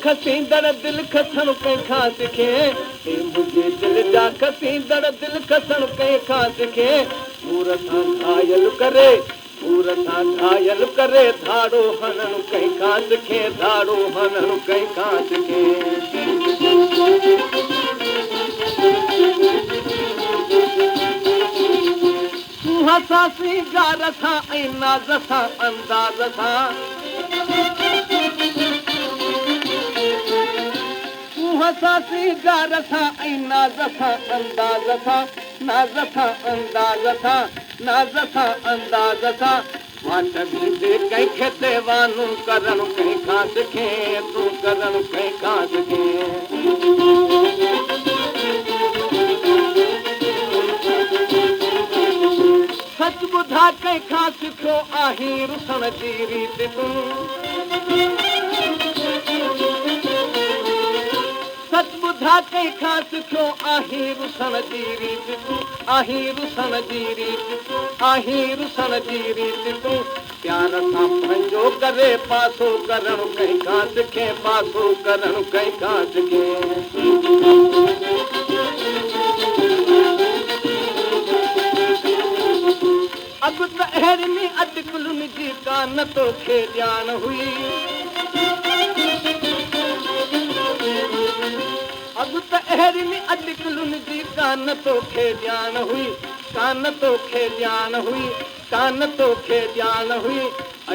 खसींदड़ दिल खसण कंहिंखां सिखे मुंहिंजे दिल जा खसींदड़ दिल खसण कंहिंखां सिखे सूर सां घायल करे धाड़ो हणण कंहिंखां सिखे धाड़ो हणण कंहिंखां सिखे हसा सिंगार सां ऐं नाज़ सां अंदाज़ सां हसा सिंगार सां ऐं नाज़ सां अंदाज़ सां नाज़ सां अंदाज़ सां नाज़ सां अंदाज़ सां वाट ॾींदे कंहिंखे देवानू करणु कंहिंखां सिखे तूं करणु कंहिंखां सिखे सच ॿुधा कंहिंखां सिखियो आहीं रुसण जी रीत तूं सच ॿुधा कंहिंखां सिखियो आहीं रुसण जी रीत तूं आहीं रुसण जी रीत आहीं रुसण जी रीत तूं प्यार सां पंहिंजो करे पासो करणु कंहिंखां सिखे पासो करणु कंहिंखां सिखे अॻु त अहिड़ियुनि अॼुकल्ह जी कान तोखे ॼाण हुई अॻु त अहिड़ियुनि अॼुकल्ह जी कान तोखे ॼाण हुई कान तोखे ॼाण हुई कान तोखे ॼाण हुई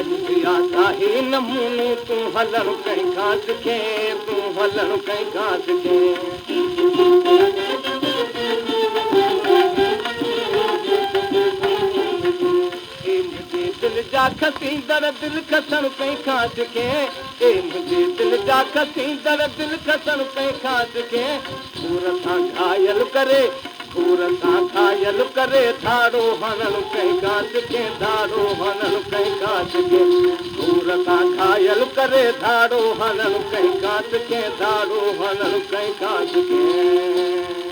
अॼु बि आहे नमूनो तूं हलणु कंहिंखां सिखे तूं हलणु कंहिंखां सिखे दिल जा खसींदड़ दिल खसण कंहिंखां सिखे मुंहिंजे दिल जा खसींदड़ दिल खसण कंहिंखां सिखे सूर सां घायल करे धाड़ो हणण कंहिंखां सिखे धाड़ो हणण कंहिंखां सिखे सूर सां घायल करे धाड़ो हणण कंहिंखां सिखे धाड़ो हणण कंहिंखां सिखे